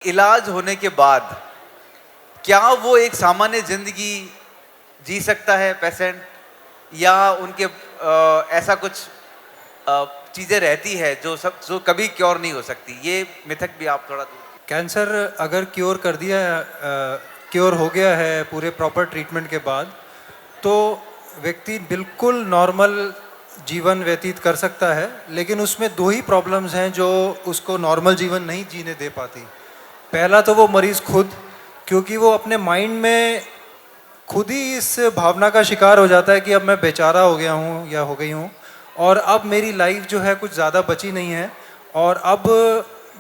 इलाज होने के बाद क्या वो एक सामान्य जिंदगी जी सकता है पेशेंट, या उनके ऐसा कुछ चीजें रहती है जो कभी क्योर नहीं हो सकती? ये मिथक भी आप थोड़ा दूर। कैंसर अगर क्योर हो गया है पूरे प्रॉपर ट्रीटमेंट के बाद, तो व्यक्ति बिल्कुल नॉर्मल जीवन व्यतीत कर सकता है। लेकिन उसमें दो ही प्रॉब्लम्स हैं जो उसको नॉर्मल जीवन नहीं जीने दे पाती। पहला तो वो मरीज़ खुद, क्योंकि वो अपने माइंड में खुद ही इस भावना का शिकार हो जाता है कि अब मैं बेचारा हो गया हूँ या हो गई हूँ, और अब मेरी लाइफ जो है कुछ ज़्यादा बची नहीं है, और अब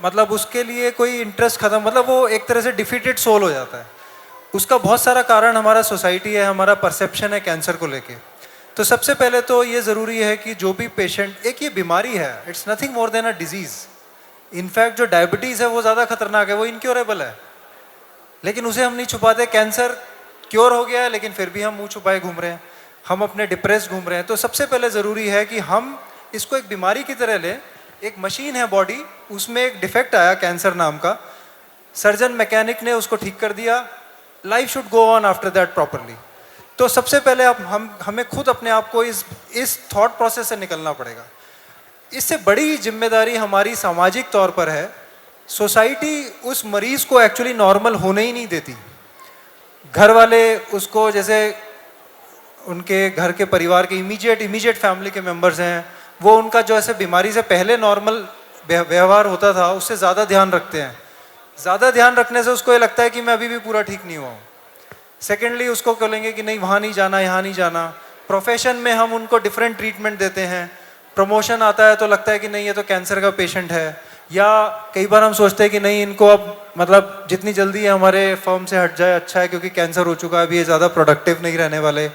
मतलब उसके लिए कोई इंटरेस्ट ख़त्म, मतलब वो एक तरह से डिफीटेड सोल हो जाता है। उसका बहुत सारा कारण हमारा सोसाइटी है, हमारा परसेप्शन है कैंसर को लेके। तो सबसे पहले तो ये ज़रूरी है कि जो भी पेशेंट, एक ये बीमारी है, it's nothing more than a disease. In fact जो डायबिटीज़ है वो ज़्यादा खतरनाक है, वो इनक्योरेबल है, लेकिन उसे हम नहीं छुपाते। कैंसर क्योर हो गया है लेकिन फिर भी हम मुंह छुपाए घूम रहे हैं, हम अपने डिप्रेस घूम रहे हैं। तो सबसे पहले ज़रूरी है कि हम इसको एक बीमारी की तरह लें। एक मशीन है बॉडी, उसमें एक डिफेक्ट आया कैंसर नाम का, सर्जन मैकेनिक ने उसको ठीक कर दिया, life should go on after that properly. तो सबसे पहले हमें खुद अपने आप को इस थॉट प्रोसेस से निकलना पड़ेगा। इससे बड़ी जिम्मेदारी हमारी सामाजिक तौर पर है। सोसाइटी उस मरीज को एक्चुअली नॉर्मल होने ही नहीं देती। घर वाले उसको, जैसे उनके घर के परिवार के इमीडिएट फैमिली के मेंबर्स हैं, वो उनका जो ऐसे बीमारी से पहले नॉर्मल व्यवहार होता था उससे ज़्यादा ध्यान रखते हैं। ज़्यादा ध्यान रखने से उसको ये लगता है कि मैं अभी भी पूरा ठीक नहीं हुआ हूँ। सेकेंडली उसको कहेंगे कि नहीं, वहाँ नहीं जाना, यहाँ नहीं जाना। प्रोफेशन में हम उनको डिफरेंट ट्रीटमेंट देते हैं। प्रमोशन आता है तो लगता है कि नहीं, ये तो कैंसर का पेशेंट है। या कई बार हम सोचते हैं कि नहीं, इनको अब मतलब जितनी जल्दी हमारे फर्म से हट जाए अच्छा है, क्योंकि कैंसर हो चुका है, अभी ये ज़्यादा प्रोडक्टिव नहीं रहने वाले।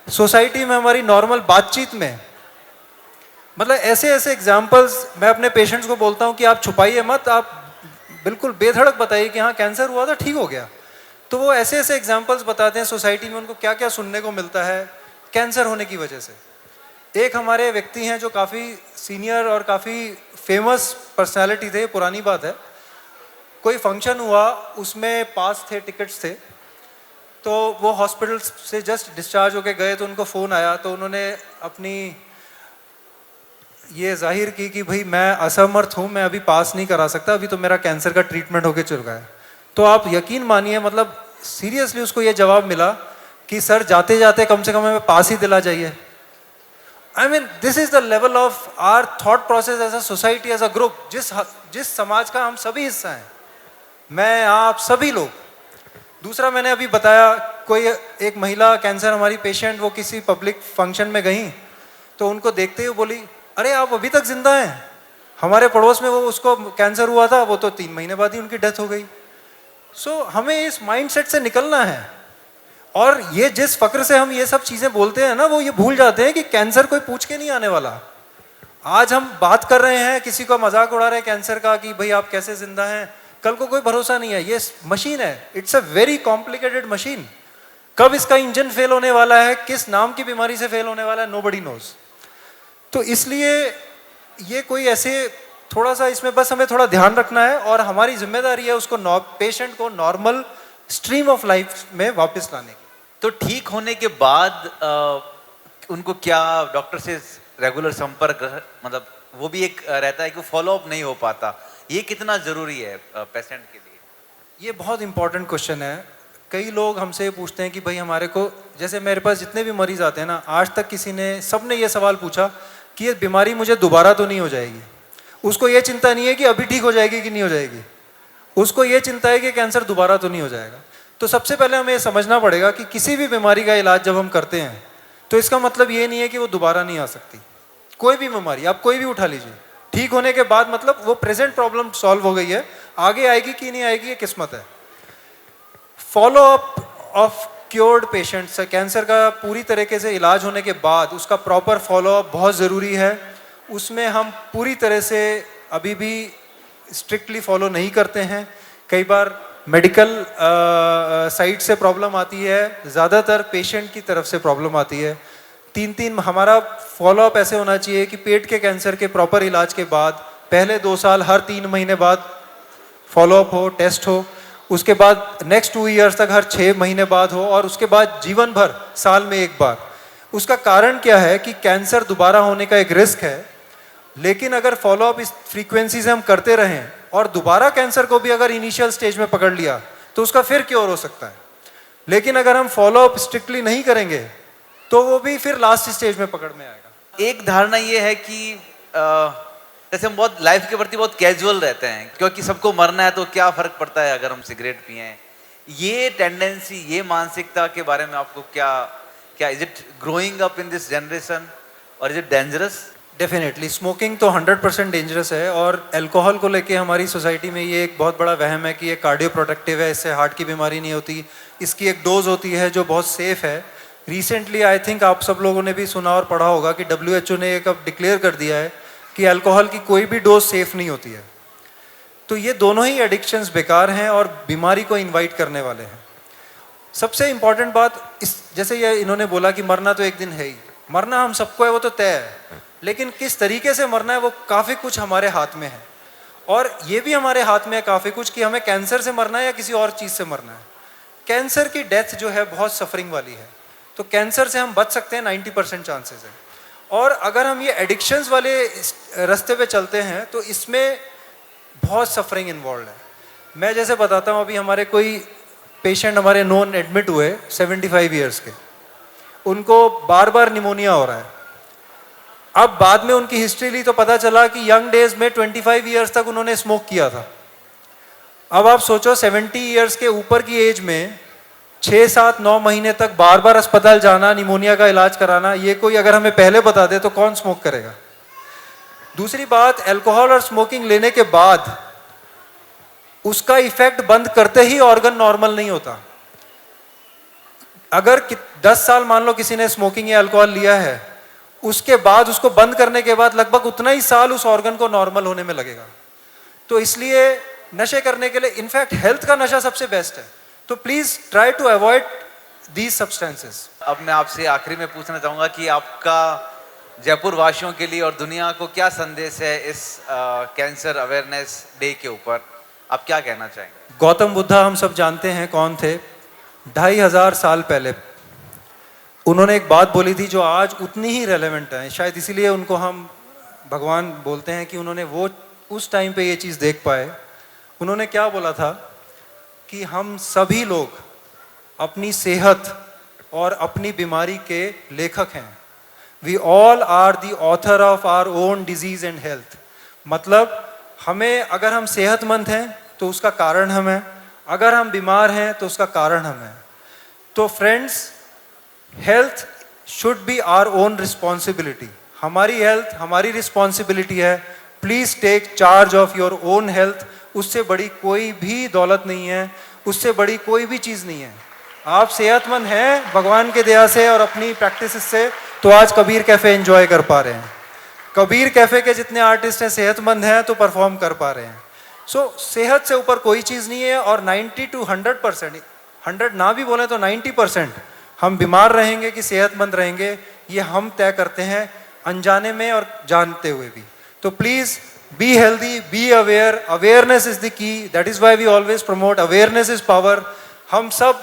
सोसाइटी में हमारी नॉर्मल बातचीत में मतलब ऐसे ऐसे एग्जाम्पल्स मैं अपने पेशेंट्स को बोलता हूँ कि आप छुपाइए मत, आप बिल्कुल बेधड़क बताइए कि हाँ कैंसर हुआ था, ठीक हो गया। तो वो ऐसे ऐसे एग्जाम्पल्स बताते हैं सोसाइटी में उनको क्या क्या सुनने को मिलता है कैंसर होने की वजह से। एक हमारे व्यक्ति हैं जो काफ़ी सीनियर और काफ़ी फेमस पर्सनालिटी थे, पुरानी बात है। कोई फंक्शन हुआ, उसमें पास थे, टिकट्स थे, तो वो हॉस्पिटल से जस्ट डिस्चार्ज होके गए तो उनको फ़ोन आया। तो उन्होंने अपनी ये जाहिर की कि भाई मैं असमर्थ हूँ, मैं अभी पास नहीं करा सकता, अभी तो मेरा कैंसर का ट्रीटमेंट होके चल रहा है। तो आप यकीन मानिए, मतलब सीरियसली उसको ये जवाब मिला कि सर जाते जाते कम से कम हमें पास ही दिला जाइए। I mean this is the level of our thought process as a society, as a group, जिस समाज का हम सभी हिस्सा हैं, मैं, आप, सभी लोग। दूसरा, मैंने अभी बताया, कोई एक महिला कैंसर हमारी पेशेंट, वो किसी पब्लिक फंक्शन में गई तो उनको देखते ही बोली, अरे आप अभी तक जिंदा हैं, हमारे पड़ोस में वो, उसको कैंसर हुआ था, वो तो 3 महीने बाद ही उनकी डेथ हो गई। सो हमें इस माइंडसेट से निकलना है। और ये जिस फक्र से हम ये सब चीज़ें बोलते हैं ना, वो ये भूल जाते हैं कि कैंसर कोई पूछ के नहीं आने वाला। आज हम बात कर रहे हैं, किसी का मजाक उड़ा रहे हैं कैंसर का कि भाई आप कैसे जिंदा हैं, कल को कोई भरोसा नहीं है। ये मशीन है, it's a very complicated machine. कब इसका इंजन फेल होने वाला है, किस नाम की बीमारी से फेल होने वाला है, नोबडी नोज। तो इसलिए ये कोई ऐसे थोड़ा सा, इसमें बस हमें थोड़ा ध्यान रखना है और हमारी जिम्मेदारी है उसको पेशेंट को नॉर्मल स्ट्रीम ऑफ लाइफ में वापस लाने की। तो ठीक होने के बाद उनको क्या डॉक्टर से रेगुलर संपर्क, मतलब वो भी एक रहता है कि फॉलोअप नहीं हो पाता, ये कितना जरूरी है पेशेंट के लिए? ये बहुत इंपॉर्टेंट क्वेश्चन है। कई लोग हमसे पूछते हैं कि भाई हमारे को, जैसे मेरे पास जितने भी मरीज आते हैं ना, आज तक सबने ये सवाल पूछा कि ये बीमारी मुझे दोबारा तो नहीं हो जाएगी। उसको ये चिंता नहीं है कि अभी ठीक हो जाएगी कि नहीं हो जाएगी, उसको ये चिंता है कि कैंसर दोबारा तो नहीं हो जाएगा। तो सबसे पहले हमें ये समझना पड़ेगा कि किसी भी बीमारी का इलाज जब हम करते हैं तो इसका मतलब ये नहीं है कि वो दोबारा नहीं आ सकती। कोई भी बीमारी आप कोई भी उठा लीजिए, ठीक होने के बाद मतलब वो प्रेजेंट प्रॉब्लम सॉल्व हो गई है, आगे आएगी कि नहीं आएगी ये किस्मत है। Follow up of cured patients, cancer का पूरी तरीके से इलाज होने के बाद उसका प्रॉपर फॉलो अप बहुत ज़रूरी है। उसमें हम पूरी तरह से अभी भी स्ट्रिक्टली फॉलो नहीं करते हैं। कई बार मेडिकल साइड से प्रॉब्लम आती है, ज़्यादातर पेशेंट की तरफ से प्रॉब्लम आती है। 3 हमारा फॉलोअप ऐसे होना चाहिए कि पेट के कैंसर के प्रॉपर इलाज के बाद पहले 2 साल हर 3 महीने बाद फॉलोअप हो, टेस्ट हो, उसके बाद नेक्स्ट 2 ईयर्स तक हर 6 महीने बाद हो, और उसके बाद जीवन भर साल में एक बार। उसका कारण क्या है कि कैंसर दोबारा होने का एक रिस्क है, लेकिन अगर फॉलोअप इस फ्रीक्वेंसी से हम करते रहें और दोबारा कैंसर को भी अगर इनिशियल स्टेज में पकड़ लिया तो उसका फिर क्योर हो सकता है। लेकिन अगर हम फॉलोअप स्ट्रिक्टली नहीं करेंगे तो वो भी फिर लास्ट स्टेज में पकड़ में आएगा। एक धारणा ये है कि जैसे हम बहुत लाइफ के प्रति बहुत कैजुअल रहते हैं, क्योंकि सबको मरना है तो क्या फर्क पड़ता है अगर हम सिगरेट पिए। ये टेंडेंसी, ये मानसिकता के बारे में आपको क्या is it growing up in this generation और is it dangerous? Definitely smoking तो 100% डेंजरस है, और अल्कोहल को लेके हमारी सोसाइटी में ये एक बहुत बड़ा वहम है कि ये कार्डियो प्रोटेक्टिव है, इससे हार्ट की बीमारी नहीं होती, इसकी एक डोज होती है जो बहुत सेफ है। रिसेंटली आई थिंक आप सब लोगों ने भी सुना और पढ़ा होगा कि WHO ने एक अब डिक्लेयर कर दिया है कि अल्कोहल की कोई भी डोज सेफ नहीं होती है। तो ये दोनों ही एडिक्शंस बेकार हैं और बीमारी को इनवाइट करने वाले हैं। सबसे इम्पॉर्टेंट बात इस, जैसे ये इन्होंने बोला कि मरना तो एक दिन है ही, मरना हम सबको है, वो तो तय है, लेकिन किस तरीके से मरना है वो काफ़ी कुछ हमारे हाथ में है। और ये भी हमारे हाथ में है काफ़ी कुछ कि हमें कैंसर से मरना है या किसी और चीज़ से मरना है। कैंसर की डेथ जो है बहुत सफरिंग वाली है, तो कैंसर से हम बच सकते हैं 90% चांसेस है। और अगर हम ये एडिक्शंस वाले रास्ते पे चलते हैं तो इसमें बहुत सफरिंग इन्वॉल्व है। मैं जैसे बताता हूँ, अभी हमारे कोई पेशेंट हमारे नॉन एडमिट हुए 75 ईयर्स के, उनको बार बार निमोनिया हो रहा है। अब बाद में उनकी हिस्ट्री ली तो पता चला कि यंग डेज में 25 ईयर्स तक उन्होंने स्मोक किया था। अब आप सोचो 70 ईयर्स के ऊपर की एज में 6, 7, 9 महीने तक बार बार अस्पताल जाना, निमोनिया का इलाज कराना, ये कोई अगर हमें पहले बता दे तो कौन स्मोक करेगा। दूसरी बात, अल्कोहल और स्मोकिंग लेने के बाद उसका इफेक्ट बंद करते ही ऑर्गन नॉर्मल नहीं होता। अगर 10 साल मान लो किसी ने स्मोकिंग या अल्कोहल लिया है, उसके बाद उसको बंद करने के बाद लगभग उतना ही साल उस ऑर्गन को नॉर्मल होने में लगेगा। तो इसलिए नशे करने के लिए, इनफैक्ट हेल्थ का नशा सबसे बेस्ट है, तो please try to avoid these substances. अब मैं आपसे आखिरी में पूछना चाहूंगा कि आपका जयपुर वासियों के लिए और दुनिया को क्या संदेश है इस कैंसर अवेयरनेस डे के ऊपर, आप क्या कहना चाहेंगे? गौतम बुद्धा हम सब जानते हैं कौन थे। 2500 साल पहले उन्होंने एक बात बोली थी जो आज उतनी ही रेलेवेंट है, शायद इसीलिए उनको हम भगवान बोलते हैं कि उन्होंने वो उस टाइम पे ये चीज़ देख पाए। उन्होंने क्या बोला था कि हम सभी लोग अपनी सेहत और अपनी बीमारी के लेखक हैं। We all are the author of our own disease and health. मतलब हमें, अगर हम सेहतमंद हैं तो उसका कारण हम हैं, अगर हम बीमार हैं तो उसका कारण हम हैं। तो friends, health should be our own responsibility. हमारी हेल्थ हमारी रिस्पॉन्सिबिलिटी है। Please take charge of your own health. उससे बड़ी कोई भी दौलत नहीं है, उससे बड़ी कोई भी चीज़ नहीं है। आप सेहतमंद हैं भगवान के दया से और अपनी प्रैक्टिस से, तो आज कबीर कैफ़े एंजॉय कर पा रहे हैं। कबीर कैफ़े के जितने आर्टिस्ट हैं सेहतमंद हैं तो परफॉर्म कर पा रहे हैं। सो सेहत से ऊपर कोई चीज़ नहीं है। और 90 to 100%, 100 ना भी बोलें तो 90% हम बीमार रहेंगे कि सेहतमंद रहेंगे, ये हम तय करते हैं, अनजाने में और जानते हुए भी। तो please be healthy, be aware. Awareness is the key, that is why we always promote awareness is power. हम सब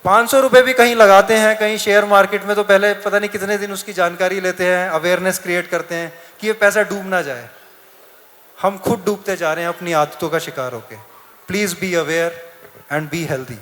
500 रुपये भी कहीं लगाते हैं कहीं शेयर मार्केट में, तो पहले पता नहीं कितने दिन उसकी जानकारी लेते हैं, अवेयरनेस क्रिएट करते हैं कि ये पैसा डूब ना जाए। हम खुद डूबते जा रहे हैं अपनी आदतों का शिकार होके। Please be aware and be healthy.